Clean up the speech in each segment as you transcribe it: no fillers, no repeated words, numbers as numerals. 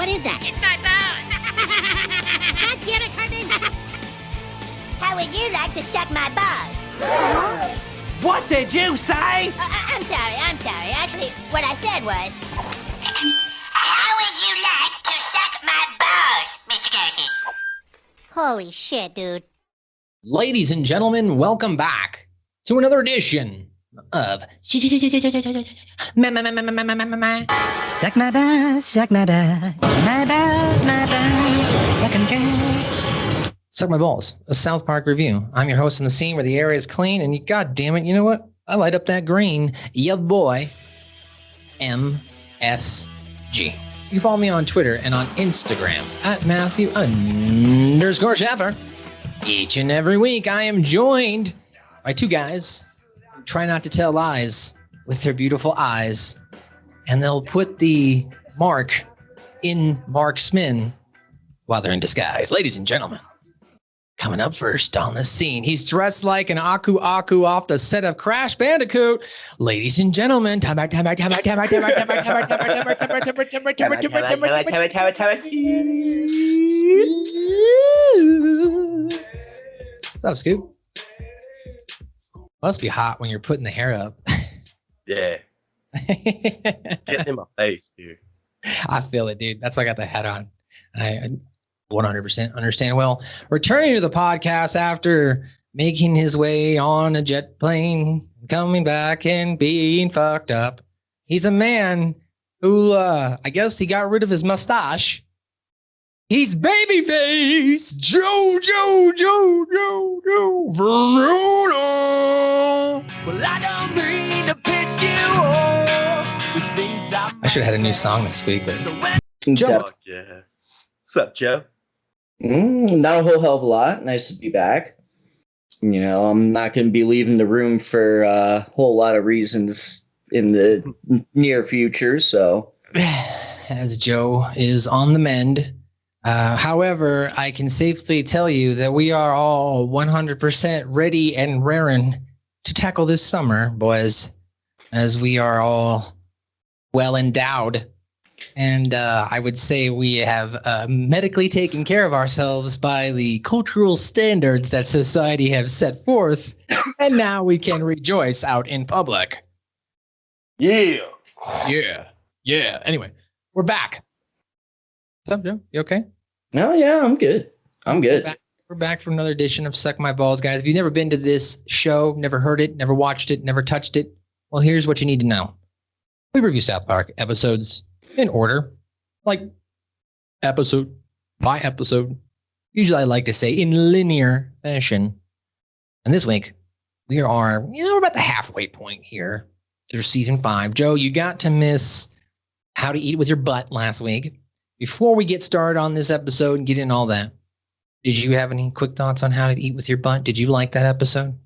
What is that? It's my bone. God damn it, Cartman! How would you like to suck my balls? What did you say? I'm sorry. Actually, what I said was... How would you like to suck my balls, Mr. Garrison? Holy shit, dude. Ladies and gentlemen, welcome back to another edition of Suck my balls, suck my balls, my balls, my balls, suck 'em dry. Suck My Balls, a South Park review. I'm your host in the scene where the area is clean, and god damn it, you know what? I light up that green. Ya boy, MSG. You follow me on Twitter and on Instagram at Matthew_Schaffer. Each and every week, I am joined by two guys who try not to tell lies with their beautiful eyes, and they'll put the mark in marksmen while they're in disguise. Ladies and gentlemen, coming up first on the scene, he's dressed like an Aku Aku off the set of Crash Bandicoot. Ladies and gentlemen, What's up, Scoop? Must be hot when you're putting the hair up. Yeah. Get in my face, dude. I feel it, dude. That's why I got the hat on. I 100% understand. Well, returning to the podcast after making his way on a jet plane, coming back and being fucked up. He's a man who, I guess he got rid of his mustache. He's Babyface Joe Verona. Well, I don't mean to piss you off. The things I should have had a new song this week, but Joe. Fuck yeah. What's up, Joe? Not a whole hell of a lot. Nice to be back. You know, I'm not going to be leaving the room for a whole lot of reasons in the near future. So, as Joe is on the mend. However, I can safely tell you that we are all 100% ready and raring to tackle this summer, boys, as we are all well endowed. And I would say we have medically taken care of ourselves by the cultural standards that society has set forth. And now we can rejoice out in public. Yeah. Yeah. Anyway, we're back. What's up, Joe? You okay? no, yeah, I'm good. We're back for another edition of Suck My Balls, guys. If you've never been to this show, never heard it, never watched it, never touched it, well, here's what you need to know. We review South Park episodes in order, like episode by episode. Usually I like to say in linear fashion. And this week, we are, we're about the halfway point here through season 5. Joe, you got to miss How to Eat With Your Butt last week. Before we get started on this episode and get in all that, did you have any quick thoughts on How to Eat With Your Butt? Did you like that episode?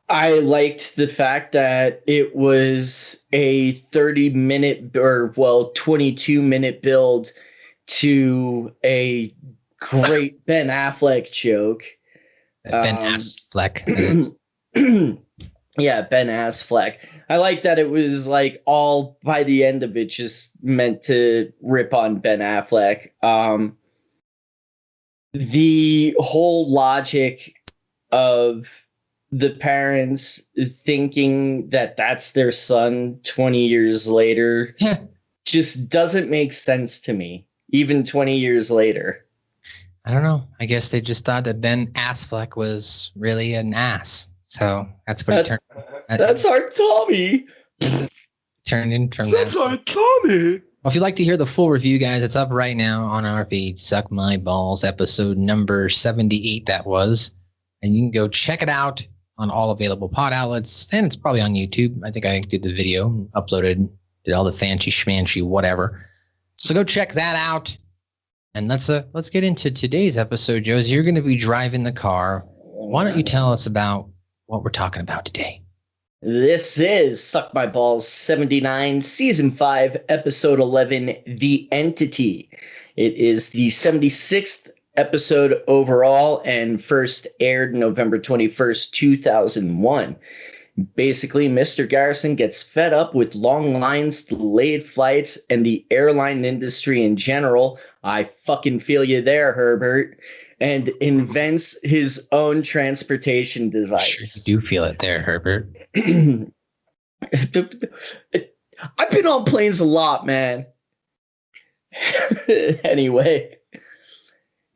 I liked the fact that it was a 30-minute 22-minute build to a great Ben Affleck joke. Ben Affleck. Yeah, Ben Affleck. I like that it was like all by the end of it just meant to rip on Ben Affleck. The whole logic of the parents thinking that that's their son 20 years later just doesn't make sense to me, even 20 years later. I don't know. I guess they just thought that Ben Affleck was really an ass. So that's what it turned. That's our Tommy. Turned into That's our Tommy. Well, if you'd like to hear the full review, guys, it's up right now on our feed. Suck My Balls, episode number 78, that was. And you can go check it out on all available pod outlets. And it's probably on YouTube. I think I did the video, uploaded, did all the fancy schmancy whatever. So go check that out. And let's get into today's episode, Joe. You're going to be driving the car. Why don't you tell us about what we're talking about today? This is Suck My Balls 79, Season 5, Episode 11, The Entity. It is the 76th episode overall and first aired November 21st, 2001. Basically, Mr. Garrison gets fed up with long lines, delayed flights, and the airline industry in general. I fucking feel you there, Herbert. And invents his own transportation device. Sure, you do feel it there, Herbert. I've been on planes a lot, man. Anyway,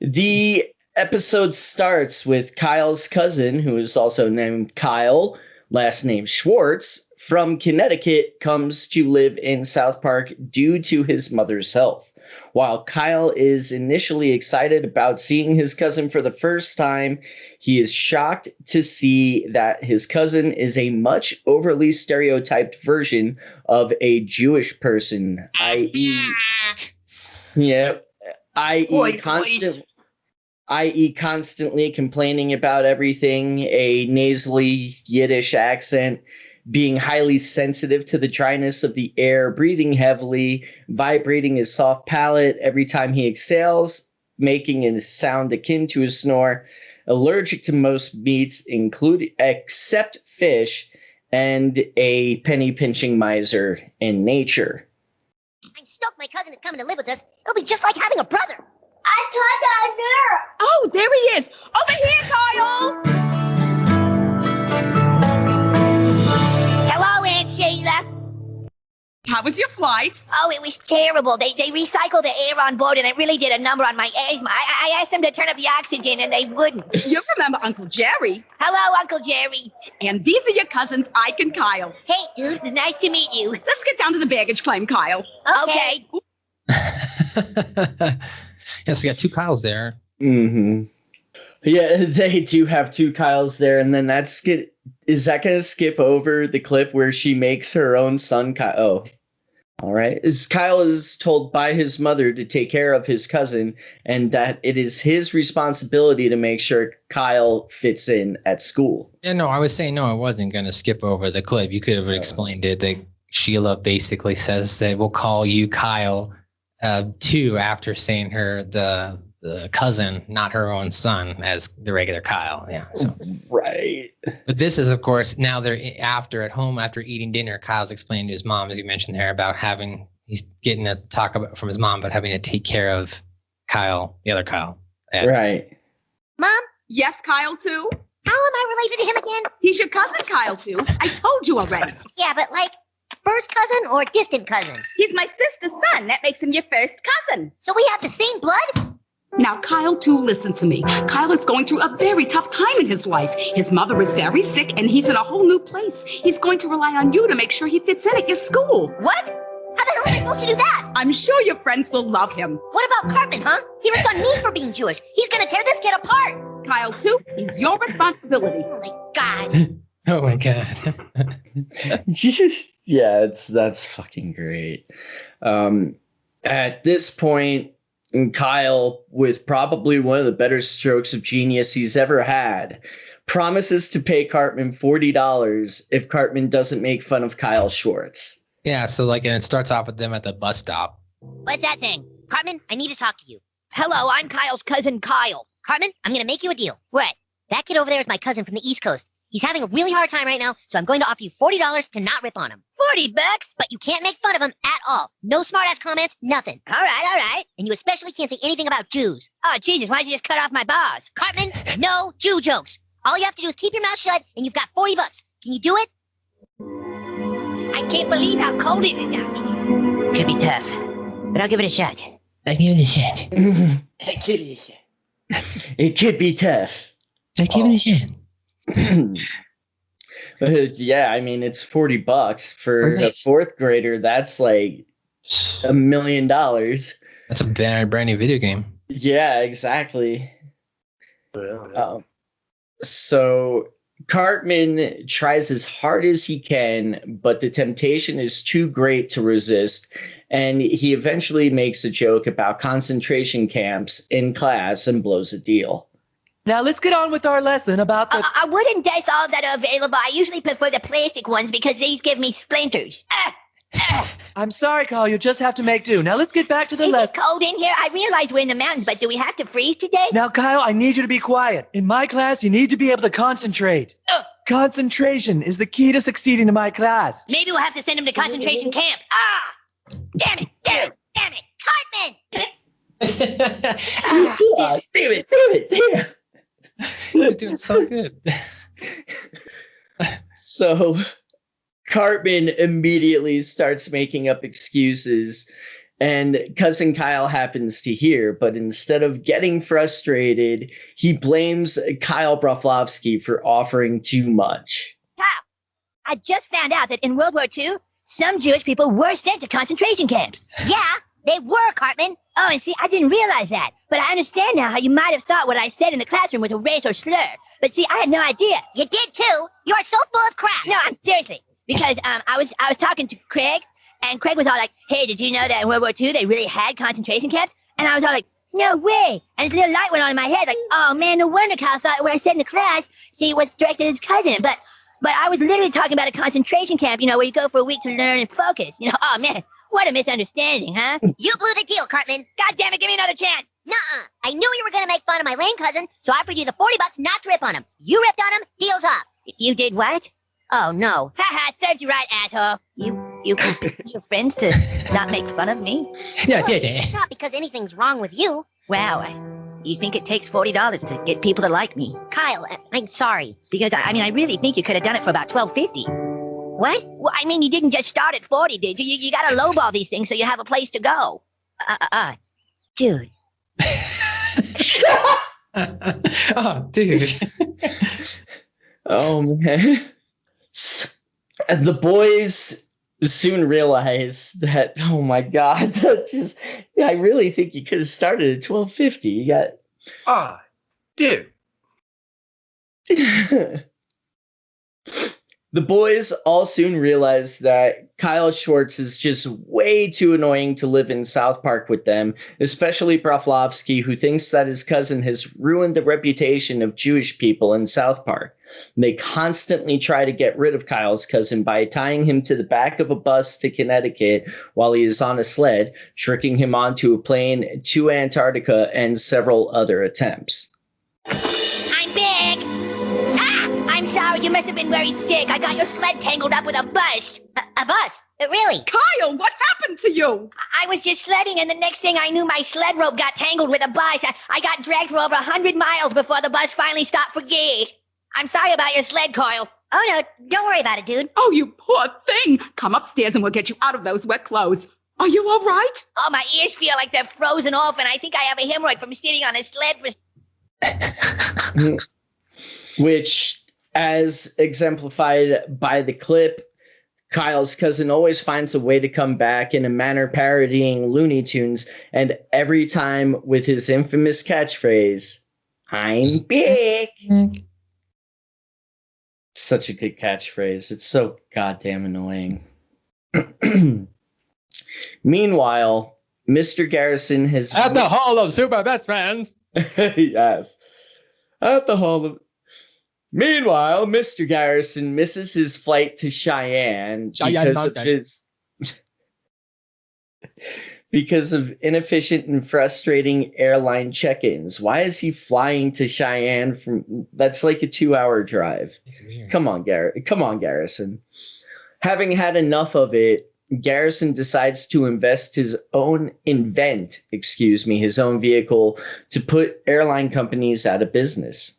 the episode starts with Kyle's cousin, who is also named Kyle, last name Schwartz, from Connecticut, comes to live in South Park due to his mother's health. While Kyle is initially excited about seeing his cousin for the first time, he is shocked to see that his cousin is a much overly stereotyped version of a Jewish person, i.e., constantly complaining about everything, a nasally Yiddish accent, being highly sensitive to the dryness of the air, breathing heavily, vibrating his soft palate every time he exhales, making a sound akin to a snore, allergic to most meats, except fish, and a penny-pinching miser in nature. I'm stoked my cousin is coming to live with us. It'll be just like having a brother. I thought Oh, there he is. Over here, Kyle. Hello, Aunt Sheila. How was your flight? Oh, it was terrible. They recycled the air on board, and it really did a number on my asthma. I asked them to turn up the oxygen, and they wouldn't. You remember Uncle Jerry. Hello, Uncle Jerry. And these are your cousins, Ike and Kyle. Hey, dude, nice to meet you. Let's get down to the baggage claim, Kyle. Okay. Yes, we got two Kyles there. Mm-hmm. Yeah, they do have two Kyles there, and then is that going to skip over the clip where she makes her own son Kyle? Oh, all right. Kyle is told by his mother to take care of his cousin, and that it is his responsibility to make sure Kyle fits in at school. Yeah, no, I was saying no, I wasn't going to skip over the clip. You could have explained it. That Sheila basically says that we'll call you Kyle too, after saying her the cousin, not her own son, as the regular Kyle. Yeah. So. Right. But this is, of course, now they're at home after eating dinner. Kyle's explaining to his mom, as you mentioned there, about he's getting a talk about from his mom, but having to take care of Kyle, the other Kyle. Right. Mom, Yes, Kyle, too. how am I related to him again? He's your cousin, Kyle, too. I told you already. Yeah, but like first cousin or distant cousin? He's my sister's son. That makes him your first cousin. So we have the same blood? Now, Kyle, too, listen to me. Kyle is going through a very tough time in his life. His mother is very sick, and he's in a whole new place. He's going to rely on you to make sure he fits in at your school. What? How the hell am I supposed to do that? I'm sure your friends will love him. What about Cartman, huh? He ripped on me for being Jewish. He's gonna tear this kid apart. Kyle, too, he's your responsibility. Oh my God. Oh my God. Yeah, that's fucking great. At this point, Kyle, with probably one of the better strokes of genius he's ever had, promises to pay Cartman $40 if Cartman doesn't make fun of Kyle Schwartz. Yeah, so and it starts off with them at the bus stop. What's that thing? Cartman, I need to talk to you. Hello, I'm Kyle's cousin, Kyle. Cartman, I'm gonna make you a deal. What? That kid over there is my cousin from the East Coast. He's having a really hard time right now, so I'm going to offer you $40 to not rip on him. $40? But you can't make fun of him at all. No smart-ass comments, nothing. All right. And you especially can't say anything about Jews. Oh, Jesus, why'd you just cut off my bars? Cartman, no Jew jokes. All you have to do is keep your mouth shut, and you've got $40. Can you do it? I can't believe how cold it is out here. Could be tough, but I'll give it a shot. I give it a shot. It could be tough. I give it a shot. Yeah, I mean, it's $40 for a fourth grader. That's like $1 million. That's a brand new video game. Yeah, exactly. So Cartman tries as hard as he can, but the temptation is too great to resist. And he eventually makes a joke about concentration camps in class and blows a deal. Now let's get on with our lesson about the... I wouldn't dice all that are available. I usually prefer the plastic ones because these give me splinters. I'm sorry, Kyle. You just have to make do. Now let's get back to the Is lesson. it cold in here? I realize we're in the mountains, but do we have to freeze today? Now, Kyle, I need you to be quiet. In my class, you need to be able to concentrate. Concentration is the key to succeeding in my class. Maybe we'll have to send him to concentration camp. Damn it, Cartman! Damn it. He's doing so good. So Cartman immediately starts making up excuses, and cousin Kyle happens to hear, but instead of getting frustrated, he blames Kyle Broflovsky for offering too much. Kyle, I just found out that in World War II, some Jewish people were sent to concentration camps. Yeah, they were, Cartman. Oh, and see, I didn't realize that. But I understand now how you might have thought what I said in the classroom was a race or slur. But see, I had no idea. You did too. You are so full of crap. No, I'm seriously. Because I was talking to Craig, and Craig was all like, hey, did you know that in World War II they really had concentration camps? And I was all like, no way. And this little light went on in my head, like, oh man, no wonder Kyle thought what I said in the class, see, was directed at his cousin. But I was literally talking about a concentration camp, where you go for a week to learn and focus. Oh man, what a misunderstanding, huh? You blew the deal, Cartman. God damn it, give me another chance. Nuh-uh. I knew you were gonna make fun of my lame cousin, so I offered you the $40 not to rip on him. You ripped on him, deal's up. You did what? Oh no. Ha, serves you right, asshole. You convinced your friends to not make fun of me? Yes. It's not because anything's wrong with you. Wow, you think it takes $40 to get people to like me? Kyle, I'm sorry. Because, I really think you could have done it for about $12.50. What? Well, you didn't just start at 40, did you? You gotta lowball these things so you have a place to go. Dude. Oh, dude. Oh, man. And the boys soon realize that, oh my God, I really think you could have started at $12.50. You got... Dude. The boys all soon realize that Kyle Schwartz is just way too annoying to live in South Park with them, especially Broflovsky, who thinks that his cousin has ruined the reputation of Jewish people in South Park. They constantly try to get rid of Kyle's cousin by tying him to the back of a bus to Connecticut while he is on a sled, tricking him onto a plane to Antarctica, and several other attempts. I'm big! I'm sorry, you must have been worried sick. I got your sled tangled up with a bus. A bus? Really? Kyle, what happened to you? I was just sledding, and the next thing I knew, my sled rope got tangled with a bus. I got dragged for over 100 miles before the bus finally stopped for gas. I'm sorry about your sled, Kyle. Oh, no, don't worry about it, dude. Oh, you poor thing. Come upstairs and we'll get you out of those wet clothes. Are you all right? Oh, my ears feel like they're frozen off, and I think I have a hemorrhoid from sitting on a sled for... Which, as exemplified by the clip, Kyle's cousin always finds a way to come back in a manner parodying Looney Tunes, and every time with his infamous catchphrase, I'm big. Such a good catchphrase. It's so goddamn annoying. Meanwhile, Mr. Garrison has... At the Hall of Super Best Friends. Yes. At the Hall of... Meanwhile, Mr. Garrison misses his flight to Cheyenne because of inefficient and frustrating airline check-ins. Why is he flying to Cheyenne that's like a 2-hour drive? It's weird. Come on, Garrison. Having had enough of it, Garrison decides to invent his own vehicle to put airline companies out of business.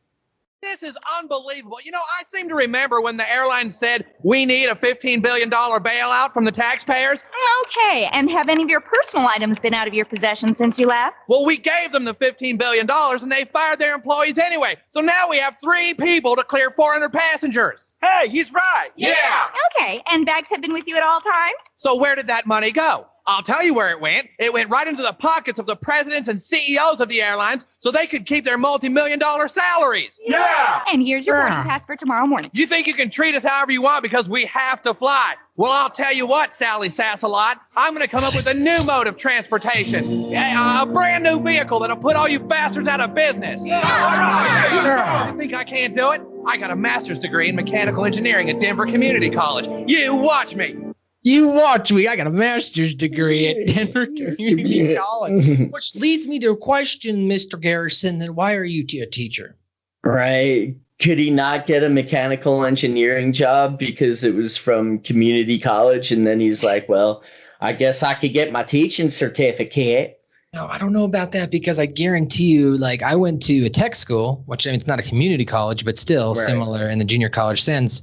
This is unbelievable. I seem to remember when the airline said we need a $15 billion bailout from the taxpayers. Okay, and have any of your personal items been out of your possession since you left? Well, we gave them the $15 billion and they fired their employees anyway. So now we have 3 people to clear 400 passengers. Hey, he's right. Yeah. Okay, and bags have been with you at all times? So where did that money go? I'll tell you where it went. It went right into the pockets of the presidents and CEOs of the airlines so they could keep their multi-million-dollar salaries. Yeah! And here's your boarding pass for tomorrow morning. You think you can treat us however you want because we have to fly? Well, I'll tell you what, Sally Sassalot. I'm going to come up with a new mode of transportation. A brand new vehicle that'll put all you bastards out of business. Yeah. All right. You think I can't do it? I got a master's degree in mechanical engineering at Denver Community College. You watch me. I got a master's degree at Denver Community College. Which leads me to question, Mr. Garrison, then why are you a teacher? Right. Could he not get a mechanical engineering job because it was from community college? And then he's like, well, I guess I could get my teaching certificate. No, I don't know about that because I guarantee you, like, I went to a tech school, which I mean, it's not a community college, but still similar in the junior college sense.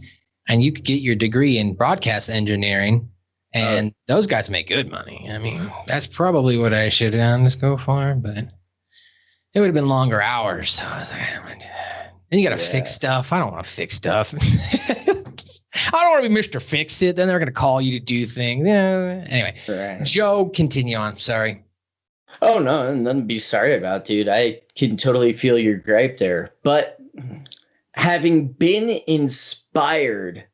And you could get your degree in broadcast engineering, and those guys make good money. I mean, that's probably what I should just go for, but it would have been longer hours. So I was like, I don't want to do that. And you got to fix stuff. I don't want to fix stuff. I don't want to be Mr. Fix It. Then they're going to call you to do things. Yeah. Anyway, Joe, continue on. Sorry. Oh, no, nothing to be sorry about, dude. I can totally feel your gripe there. But having been inspired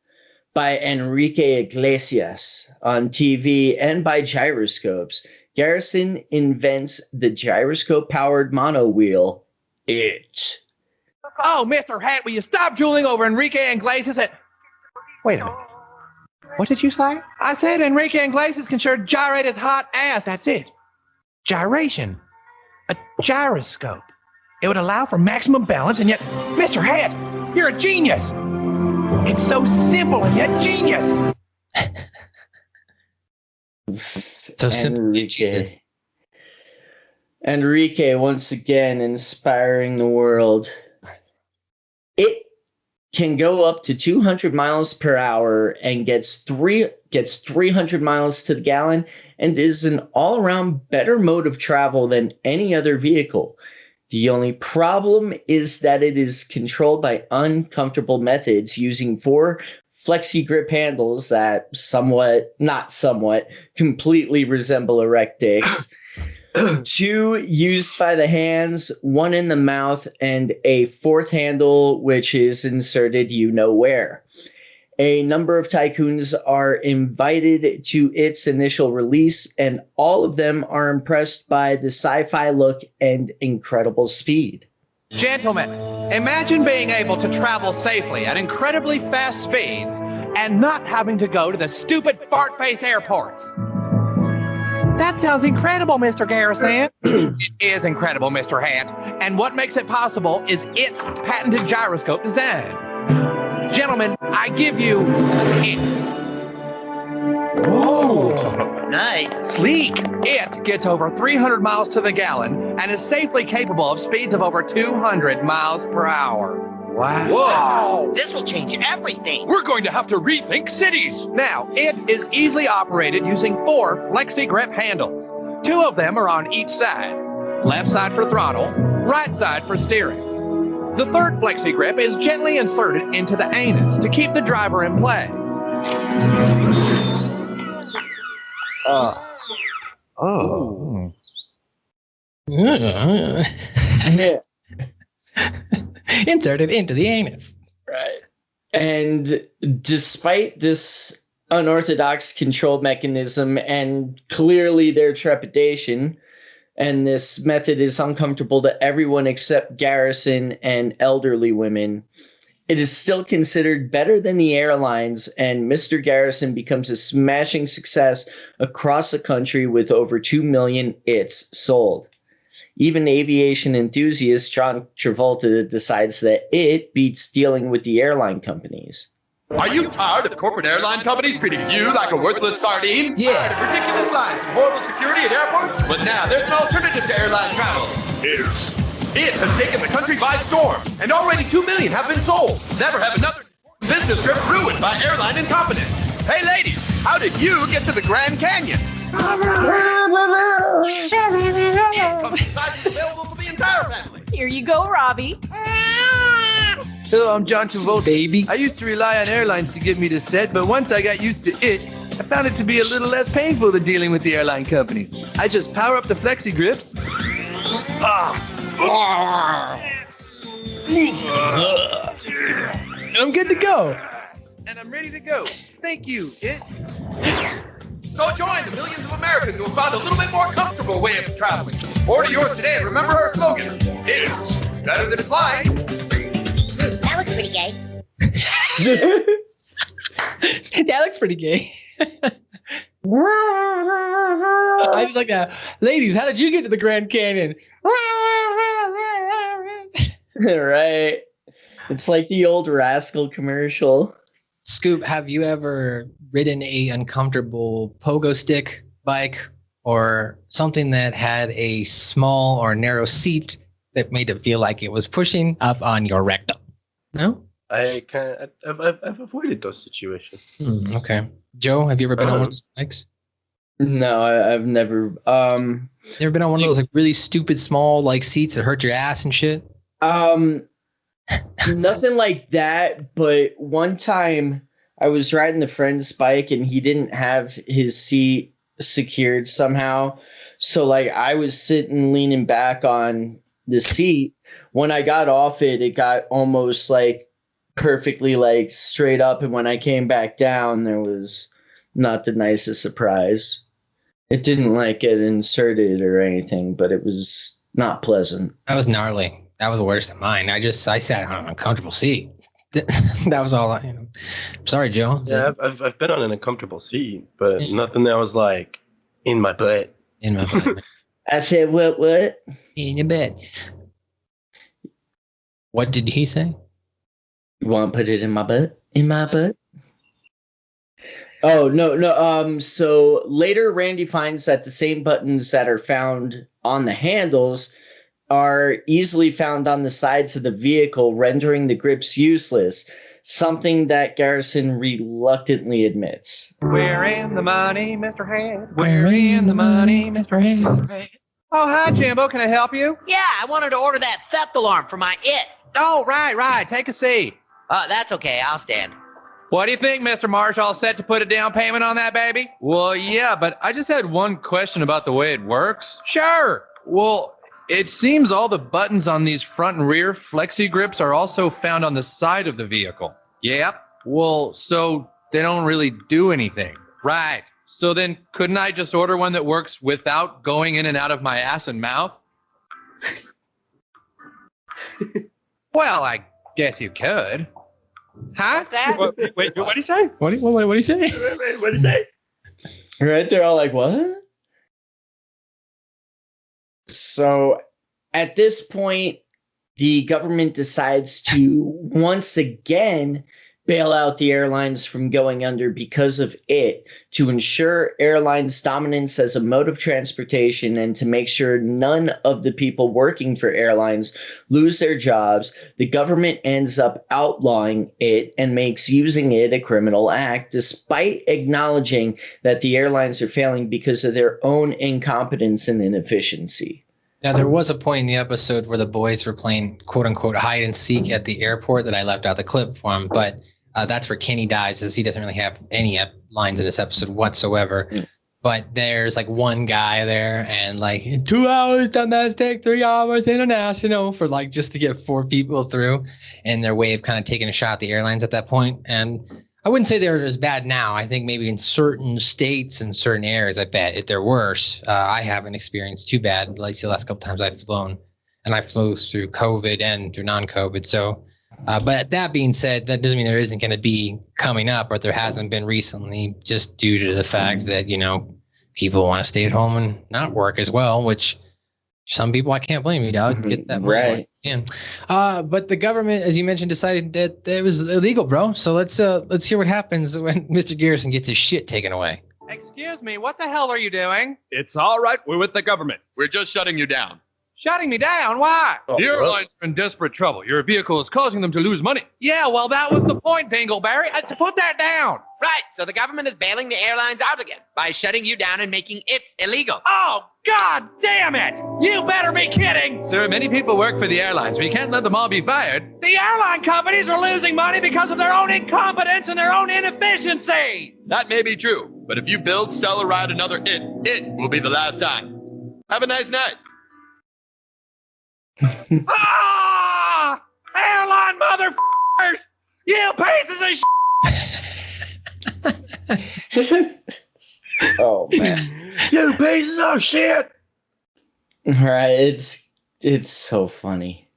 by Enrique Iglesias on TV and by gyroscopes, Garrison invents the gyroscope-powered mono wheel, It. Oh, Mr. Hat, will you stop drooling over Enrique Iglesias at... Wait a minute. What did you say? I said Enrique Iglesias can sure gyrate his hot ass. That's it. Gyration. A gyroscope. It would allow for maximum balance, and yet, Mr. Hat, you're a genius. It's so simple and yet genius. So simple. Jesus. Enrique once again inspiring the world. It can go up to 200 miles per hour and gets 300 miles to the gallon and is an all-around better mode of travel than any other vehicle. The only problem is that it is controlled by uncomfortable methods using 4 flexi grip handles that completely resemble erect dicks. 2 used by the hands, 1 in the mouth, and a 4th handle, which is inserted you know where. A number of tycoons are invited to its initial release, and all of them are impressed by the sci-fi look and incredible speed. Gentlemen, imagine being able to travel safely at incredibly fast speeds and not having to go to the stupid fart-face airports. That sounds incredible, Mr. Garrison. It is incredible, Mr. Hat. And what makes it possible is its patented gyroscope design. Gentlemen, I give you it. Oh, nice. Sleek. It gets over 300 miles to the gallon and is safely capable of speeds of over 200 miles per hour. Wow. Whoa. This will change everything. We're going to have to rethink cities. Now, it is easily operated using 4 flexi grip handles. 2 of them are on each side. Left side for throttle, right side for steering. The 3rd flexi grip is gently inserted into the anus to keep the driver in place. Inserted into the anus. Right. And despite this unorthodox control mechanism and clearly their trepidation, and this method is uncomfortable to everyone except Garrison and elderly women, it is still considered better than the airlines, and Mr. Garrison becomes a smashing success across the country with over 2 million its sold. Even aviation enthusiast John Travolta decides that it beats dealing with the airline companies. Are you tired of corporate airline companies treating you like a worthless sardine? Yeah. Tired of ridiculous lines and horrible security at airports? But now there's an alternative to airline travel. It has taken the country by storm, and already 2 million have been sold. Never have another business trip ruined by airline incompetence. Hey ladies, how did you get to the Grand Canyon? It comes in sizes available for the entire family. Here you go, Robbie. Hello, I'm John Travolta. Baby. I used to rely on airlines to get me to set, but once I got used to it, I found it to be a little less painful than dealing with the airline companies. I just power up the flexi grips. I'm good to go. And I'm ready to go. Thank you, it. So join the millions of Americans who have found a little bit more comfortable way of traveling. Order yours today and remember our slogan, it's better than flying. That looks pretty gay. That looks pretty gay. I just like that. Ladies, how did you get to the Grand Canyon? Right. It's like the old Rascal commercial. Scoop, have you ever ridden a uncomfortable pogo stick bike or something that had a small or narrow seat that made it feel like it was pushing up on your rectum? No? I've avoided those situations. Okay. Joe, have you ever been on one of those bikes? No, I've never. You ever been on one of those like really stupid small like seats that hurt your ass and shit? Nothing like that. But one time I was riding a friend's bike and he didn't have his seat secured somehow. So like I was sitting leaning back on the seat. When I got off it, it got almost like perfectly like straight up. And when I came back down, there was not the nicest surprise. It didn't like get inserted or anything, but it was not pleasant. That was gnarly. That was worse than mine. I sat on an uncomfortable seat. That was all I, sorry, Joe. Yeah, I've been on an uncomfortable seat, but nothing that was like in my butt. In my butt. I said, what? In your butt. What did he say? You want to put it in my butt? In my butt? Oh, no. So later, Randy finds that the same buttons that are found on the handles are easily found on the sides of the vehicle, rendering the grips useless, something that Garrison reluctantly admits. We're in the money, Mr. Head. We're in the money, Mr. Head. Oh, hi, Jimbo. Can I help you? Yeah, I wanted to order that theft alarm for my it. Oh, right. Take a seat. That's okay. I'll stand. What do you think, Mr. Marsh? All set to put a down payment on that baby? Well, yeah, but I just had one question about the way it works. Sure. Well, it seems all the buttons on these front and rear flexi grips are also found on the side of the vehicle. Yep. Well, so they don't really do anything. Right. So then couldn't I just order one that works without going in and out of my ass and mouth? Well, I guess you could. Huh? That? Wait, what did he say? What did he say? What did he say? Right? They're all like, what? So at this point, the government decides to once again bail out the airlines from going under because of it, to ensure airlines' dominance as a mode of transportation and to make sure none of the people working for airlines lose their jobs. The government ends up outlawing it and makes using it a criminal act, despite acknowledging that the airlines are failing because of their own incompetence and inefficiency. Now, there was a point in the episode where the boys were playing quote unquote hide and seek at the airport that I left out the clip from, but that's where Kenny dies, as he doesn't really have any lines in this episode whatsoever. But there's like one guy there and like 2 hours domestic, 3 hours international for like just to get 4 people through, and their way of kind of taking a shot at the airlines at that point. And I wouldn't say they're as bad now. I think maybe in certain states and certain areas, I bet if they're worse. I haven't experienced too bad, at least the last couple times I've flown, and I flew through COVID and through non-COVID. So, but that being said, that doesn't mean there isn't going to be coming up, or there hasn't been recently, just due to the fact that, people want to stay at home and not work as well, which some people, I can't blame you, dog. Get that money right. in. But the government, as you mentioned, decided that it was illegal, bro. So let's hear what happens when Mr. Garrison gets his shit taken away. Excuse me, what the hell are you doing? It's all right. We're with the government. We're just shutting you down. Shutting me down? Why? The airlines are in desperate trouble. Your vehicle is causing them to lose money. Yeah, well, that was the point, Dingleberry. Put that down. Right, so the government is bailing the airlines out again by shutting you down and making it illegal. Oh, God damn it! You better be kidding! Sir, many people work for the airlines. We can't let them all be fired. The airline companies are losing money because of their own incompetence and their own inefficiency. That may be true, but if you build, sell, or ride another it will be the last time. Have a nice night. Ah! Airline motherfuckers! You pieces of shit! Oh man. You pieces of shit! Right, it's so funny.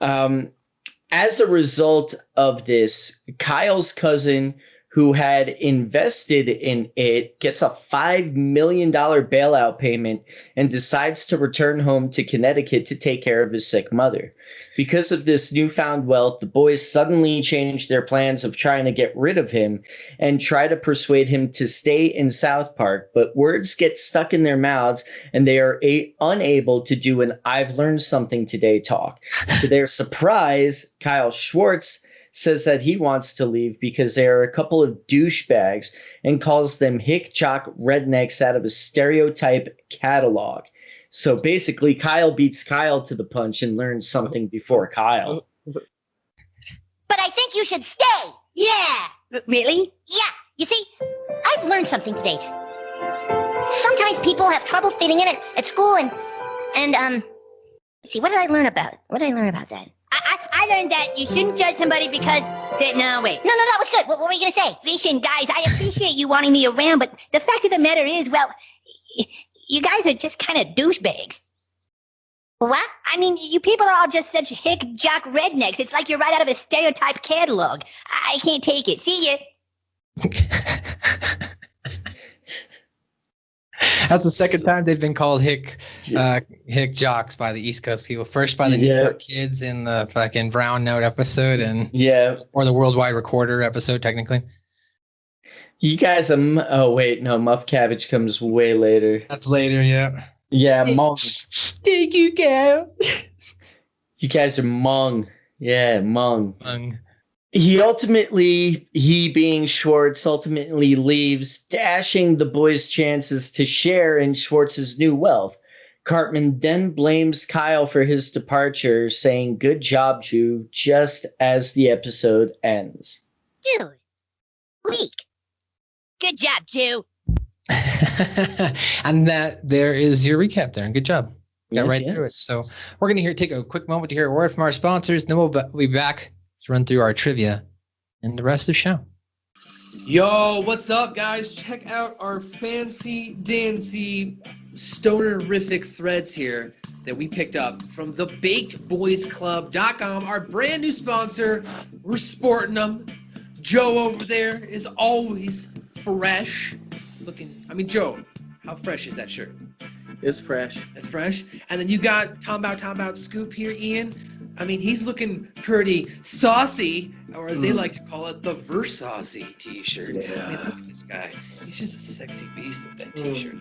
As a result of this, Kyle's cousin, who had invested in it, gets a $5 million bailout payment and decides to return home to Connecticut to take care of his sick mother. Because of this newfound wealth, the boys suddenly change their plans of trying to get rid of him and try to persuade him to stay in South Park, but words get stuck in their mouths and they are unable to do an "I've learned something today" talk. To their surprise, Kyle Schwartz says that he wants to leave because they are a couple of douchebags and calls them hick jock rednecks out of a stereotype catalog. So basically, Kyle beats Kyle to the punch and learns something before Kyle. But I think you should stay. Yeah. Really? Yeah. You see, I've learned something today. Sometimes people have trouble fitting in at school and let's see, what did I learn about? What did I learn about that? I learned that you shouldn't judge somebody because no, wait. No, that was good. What were you going to say? Listen, guys, I appreciate you wanting me around, but the fact of the matter is, well, you guys are just kind of douchebags. What? I mean, you people are all just such hick jock rednecks. It's like you're right out of a stereotype catalog. I can't take it. See ya. That's the second time they've been called hick jocks by the East Coast people. First by the New York kids in the fucking Brown Note episode, and or the Worldwide Recorder episode, technically. You guys are. Oh wait, no, Muff Cabbage comes way later. That's later, yeah. Yeah, Mung. There you go. You guys are Mung. Yeah, Mung. He being Schwartz, ultimately leaves, dashing the boys' chances to share in Schwartz's new wealth. Cartman then blames Kyle for his departure, saying, "Good job, Jew," just as the episode ends. Dude, weak. Good job, Jew. And there is your recap there. And good job. Got Yes, through it. So we're going to take a quick moment to hear a word from our sponsors. Then we'll be back to run through our trivia and the rest of the show. Yo, what's up, guys? Check out our fancy dancy stonerific threads here that we picked up from thebakedboysclub.com, our brand new sponsor. We're sporting them. Joe over there is always fresh looking. I mean, Joe, how fresh is that shirt? It's fresh. It's fresh. And then you got Tom Out Scoop here, Ian. I mean, he's looking pretty saucy, or as they like to call it, the Versaucy t-shirt. Yeah. I mean, look at this guy. He's just a sexy beast with that t-shirt.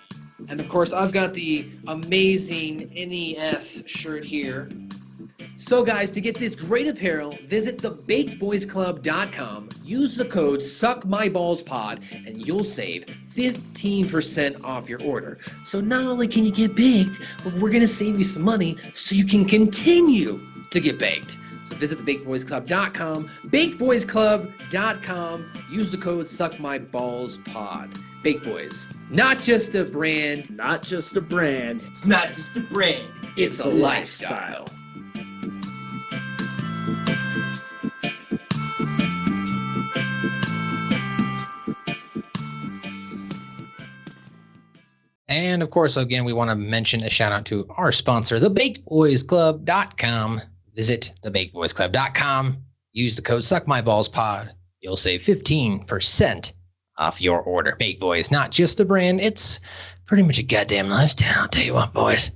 And of course, I've got the amazing NES shirt here. So guys, to get this great apparel, visit thebakedboysclub.com, use the code SUCKMYBALLSPOD, and you'll save 15% off your order. So not only can you get baked, but we're going to save you some money so you can continue to get baked. So visit thebakedboysclub.com, bakedboysclub.com, use the code SUCKMYBALLSPOD. Baked Boys, not just a brand. Not just a brand. It's not just a brand. It's a lifestyle. And of course, again, we want to mention a shout out to our sponsor, thebakedboysclub.com. Visit thebakedboysclub.com. Use the code SuckMyBallsPod. You'll save 15% off your order. Baked Boys, not just a brand. It's pretty much a goddamn lifestyle. I'll tell you what, boys.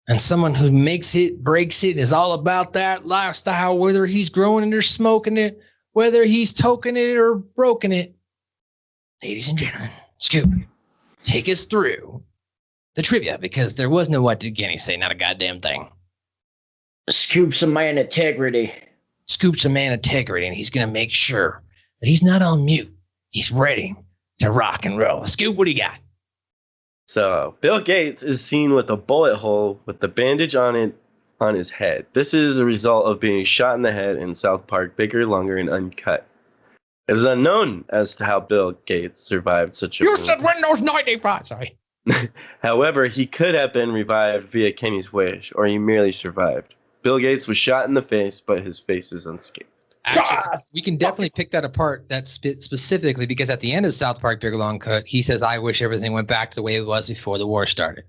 And someone who makes it, breaks it, is all about that lifestyle, whether he's growing it or smoking it, whether he's toking it or broken it. Ladies and gentlemen, Scoop, take us through the trivia, because there was no what did Kenny say, not a goddamn thing. Scoop's a man integrity. Scoop's a man integrity, and he's going to make sure that he's not on mute. He's ready to rock and roll. Scoop, what do you got? So, Bill Gates is seen with a bullet hole with the bandage on it on his head. This is a result of being shot in the head in South Park, Bigger, Longer, and Uncut. It is unknown as to how Bill Gates survived such a You said Windows 95, sorry. However, he could have been revived via Kenny's wish, or he merely survived. Bill Gates was shot in the face, but his face is unscathed. Actually, we can definitely pick that apart, that specifically, because at the end of South Park, Bigger, Long, Cut, he says, "I wish everything went back to the way it was before the war started."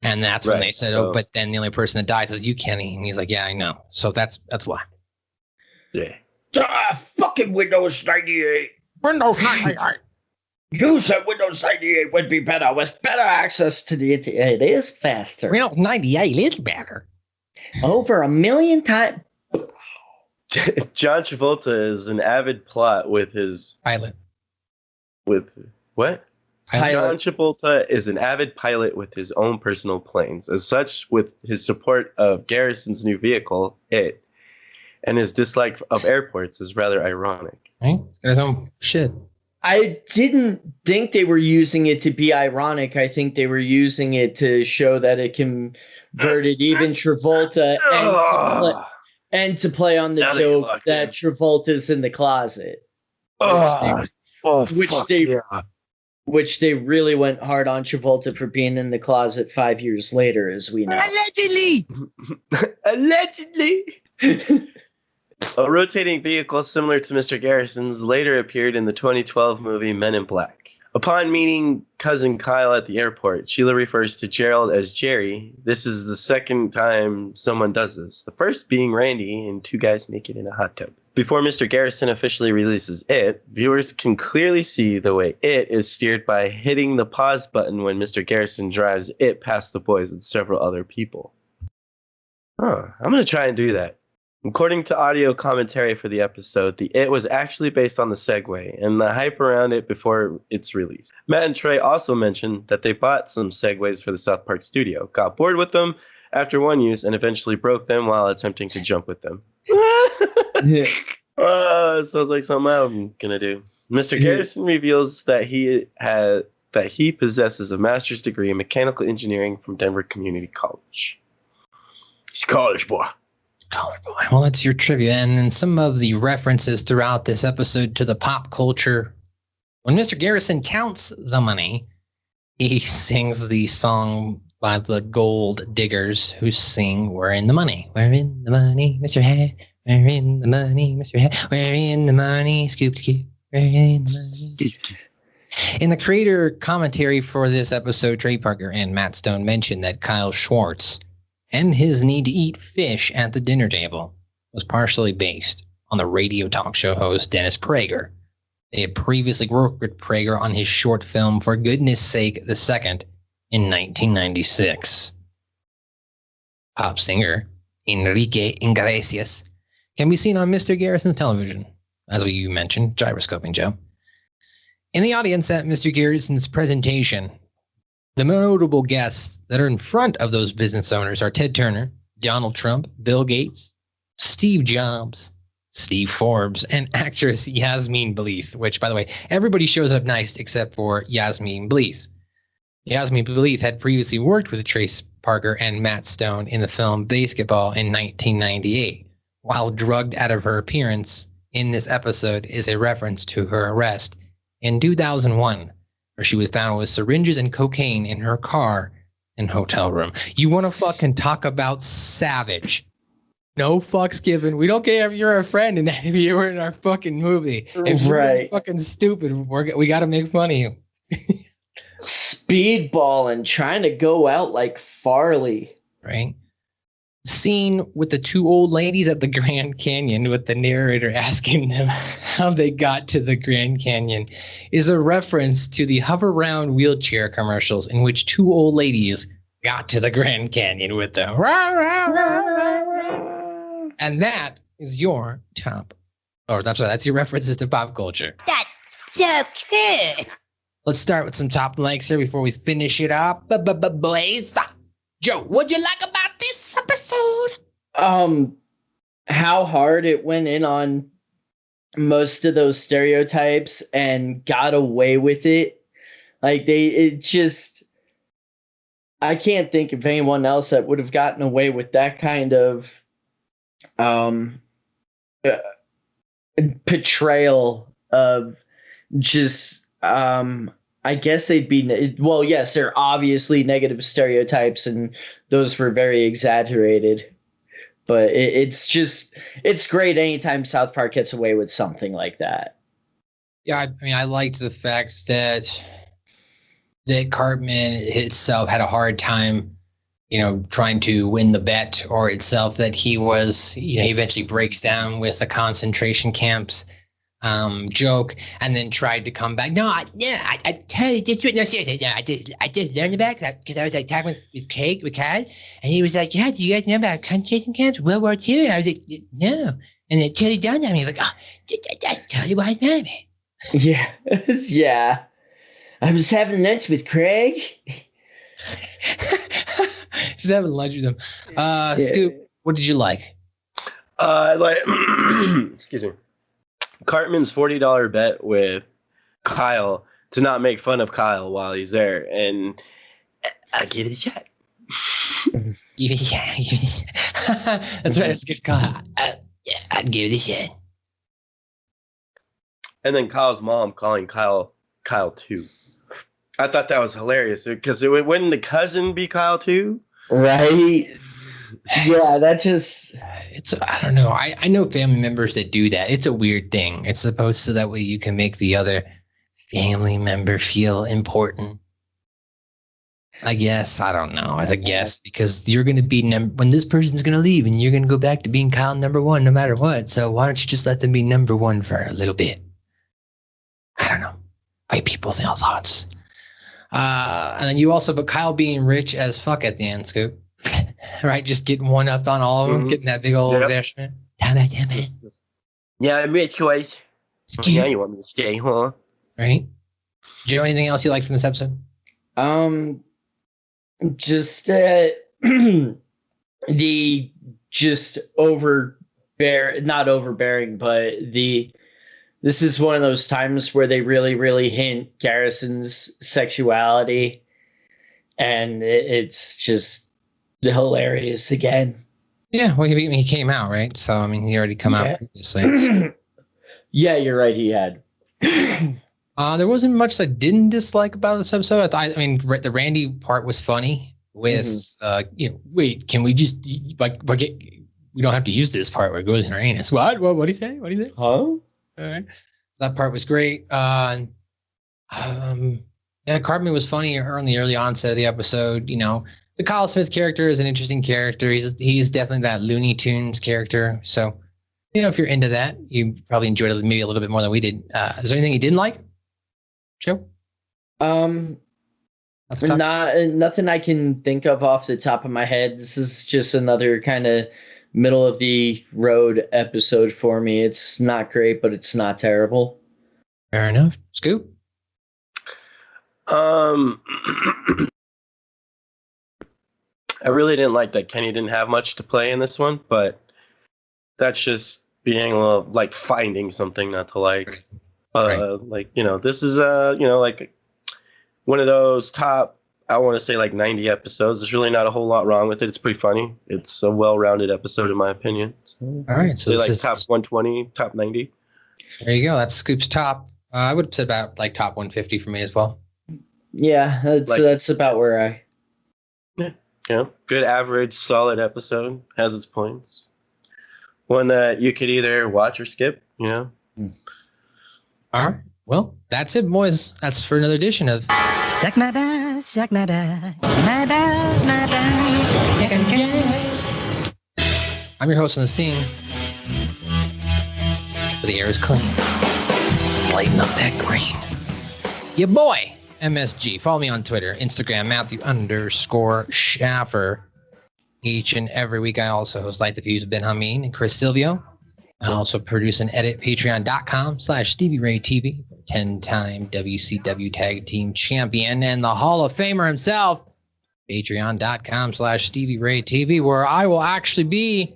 And that's when they said, "Oh, but then the only person that dies is you, Kenny." And he's like, "Yeah, I know." So that's why. Yeah. Fucking Windows 98. Windows 98. You said Windows 98 would be better with better access to the internet. It is faster. Windows 98 is better. Over 1 million times. John Travolta is an avid plot with his pilot. With what? Pilot. John Travolta is an avid pilot with his own personal planes. As such, with his support of Garrison's new vehicle, It, and his dislike of airports is rather ironic. Right? He's got his own shit. I didn't think they were using it to be ironic. I think they were using it to show that it converted even Travolta and to play on the joke that Travolta's in the closet. Which they really went hard on Travolta for being in the closet 5 years later, as we know. Allegedly. A rotating vehicle similar to Mr. Garrison's later appeared in the 2012 movie Men in Black. Upon meeting cousin Kyle at the airport, Sheila refers to Gerald as Jerry. This is the second time someone does this, the first being Randy in Two Guys Naked in a Hot Tub. Before Mr. Garrison officially releases It, viewers can clearly see the way It is steered by hitting the pause button when Mr. Garrison drives It past the boys and several other people. I'm going to try and do that. According to audio commentary for the episode, the It was actually based on the Segway and the hype around it before its release. Matt and Trey also mentioned that they bought some Segways for the South Park studio, got bored with them after one use, and eventually broke them while attempting to jump with them. It sounds like something I'm gonna do. Mr. Garrison reveals that he possesses a master's degree in mechanical engineering from Denver Community College. He's a college boy. College boy. Well, that's your trivia. And then some of the references throughout this episode to the pop culture. When Mr. Garrison counts the money, he sings the song by the Gold Diggers, who sing "We're in the Money. We're in the money, Mr. Head. We're in the money, Mr. Head. We're in the money, scoop to scoop. We're in the money." In the creator commentary for this episode, Trey Parker and Matt Stone mentioned that Kyle Schwartz and his need to eat fish at the dinner table was partially based on the radio talk show host Dennis Prager. They had previously worked with Prager on his short film For Goodness Sake the Second in 1996. Pop singer Enrique Iglesias can be seen on Mr. Garrison's television, as we mentioned, gyroscoping Joe. In the audience at Mr. Garrison's presentation, the notable guests that are in front of those business owners are Ted Turner, Donald Trump, Bill Gates, Steve Jobs, Steve Forbes, and actress Yasmine Bleeth, which, by the way, everybody shows up nice except for Yasmine Bleeth. Yasmine Bleeth had previously worked with Trace Parker and Matt Stone in the film Basketball in 1998. While drugged out of her appearance in this episode is a reference to her arrest in 2001, where she was found with syringes and cocaine in her car and hotel room. You want to fucking talk about savage? No fucks given. We don't care if you're a friend and if you were in our fucking movie. If you're fucking stupid, we got to make fun of you. Speedballing, trying to go out like Farley. Right. Scene with the two old ladies at the Grand Canyon with the narrator asking them how they got to the Grand Canyon is a reference to the hover round wheelchair commercials in which two old ladies got to the Grand Canyon with them. And that is your top. Or that's your references to pop culture. That's so good. Let's start with some top likes here before we finish it up. Blaze. Joe, what'd you like about this episode? How hard it went in on most of those stereotypes and got away with it. Like I can't think of anyone else that would have gotten away with that kind of portrayal of just I guess they'd be, well, yes, they're obviously negative stereotypes, and those were very exaggerated. But it's great anytime South Park gets away with something like that. Yeah, I mean, I liked the fact that Cartman itself had a hard time, trying to win the bet, or itself that he was, he eventually breaks down with the concentration camps. joke, and then tried to come back. No, I tell you this. No, seriously, no, I just learned about it because I was like talking with Craig, with Cad, and he was like, "Yeah, do you guys know about concentration camps, World War II?" And I was like, "No." And then Tilly dawned on me. He was like, "Oh, that's Tilly Wise Man." Yeah, yeah. I was having lunch with Craig. He's having lunch with him. Scoop, what did you like? Like, excuse me. Cartman's $40 bet with Kyle to not make fun of Kyle while he's there, and I give it a shot. Give it a shot. That's right. That's a good call. Yeah, I'd give it a shot. And then Kyle's mom calling Kyle 2. I thought that was hilarious because wouldn't the cousin be Kyle 2? Right. Yeah, that just... I don't know. I know family members that do that. It's a weird thing. It's supposed to that way you can make the other family member feel important. I guess. I don't know. As a guess, because you're going to be when this person's going to leave and you're going to go back to being Kyle number 1 no matter what. So why don't you just let them be number 1 for a little bit? I don't know. White people think thoughts. And then you also, but Kyle being rich as fuck at the end, Scoop. Right? Just getting one up on all of them, getting that big old investment. Yeah, I'm rich, guys. Yeah, you want me to stay, huh? Right? Joe, anything else you like from this episode? Just the just not overbearing, but this is one of those times where they really, really hint Garrison's sexuality, and it's just hilarious again. Yeah, well, he came out, right? So, I mean, he already come out previously. Yeah, you're right, he had. There wasn't much I didn't dislike about this episode. I mean, the Randy part was funny with, wait, can we just, like, we don't have to use this part where it goes in our anus. What do you say? What do you say? Huh? All right. So that part was great. Yeah, Cartman was funny on the early onset of the episode. You know, the Kyle Smith character is an interesting character. He's definitely that Looney Tunes character. So, you know, if you're into that, you probably enjoyed it maybe a little bit more than we did. Is there anything you didn't like, Joe? Nothing I can think of off the top of my head. This is just another kind of middle of the road episode for me. It's not great, but it's not terrible. Fair enough. Scoop? I really didn't like that Kenny didn't have much to play in this one, but that's just being a little, like, finding something not to like. Like, you know, this is like one of those top, I want to say, like 90 episodes. There's really not a whole lot wrong with it. It's pretty funny. It's a well-rounded episode in my opinion. All right, so like top 120, top 90. There you go. That's Scoop's top. I would have said about like top 150 for me as well. Yeah, that's about where I. Yeah, good average, solid episode. Has its points. One that you could either watch or skip. You know. All right. Well, that's it, boys. That's for another edition of Suck my balls, suck my balls, my balls, my balls. Suck 'em dry. I'm your host on the scene. But the air is clean. Lighten up that green. Your boy, MSG. Follow me on Twitter, Instagram, Matthew_Schaffer. Each and every week, I also host Light the Fuse with Ben Hameen and Chris Silvio. I also produce and edit patreon.com/Stevie Ray TV, 10-time WCW Tag Team Champion and the Hall of Famer himself, patreon.com/Stevie Ray TV, where I will actually be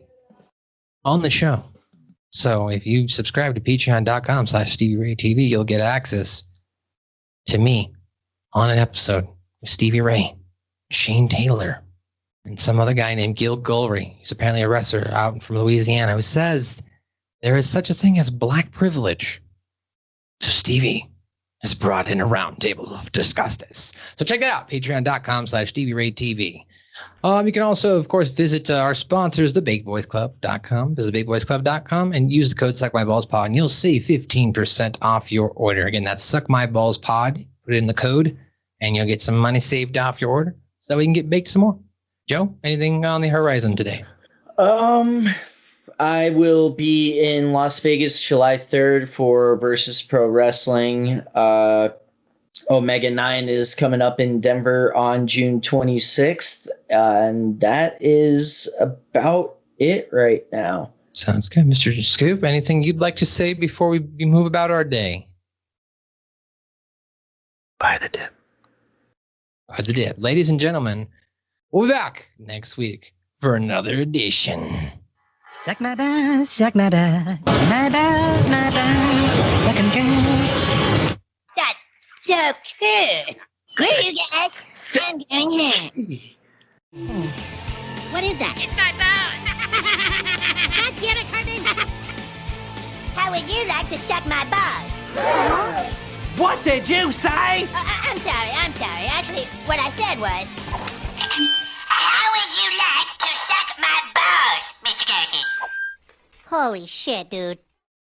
on the show. So if you subscribe to patreon.com/Stevie Ray TV, you'll get access to me on an episode with Stevie Ray, Shane Taylor, and some other guy named Gil Gulry. He's apparently a wrestler out from Louisiana who says there is such a thing as black privilege. So Stevie has brought in a round table to discuss this. So check it out, patreon.com/Stevie Ray TV. You can also, of course, visit our sponsors, thebigboysclub.com. Visit thebigboysclub.com and use the code SuckMyBallsPod, and you'll save 15% off your order. Again, that's SuckMyBallsPod. Put it in the code, and you'll get some money saved off your order so we can get baked some more. Joe, anything on the horizon today? I will be in Las Vegas July 3rd for Versus Pro Wrestling. Omega 9 is coming up in Denver on June 26th. And that is about it right now. Sounds good, Mr. Scoop. Anything you'd like to say before we move about our day? Buy the dip. Buy the dip. Ladies and gentlemen, we'll be back next week for another edition. Suck my balls, suck my balls, my balls, my balls, suck 'em dry. That's so good. Great, you guys. I'm going home. What is that? It's my bone. God damn it, Carmen. How would you like to suck my balls? What did you say? I'm sorry. Actually, what I said was... How would you like to suck my balls, Mr. Garrison? Holy shit, dude.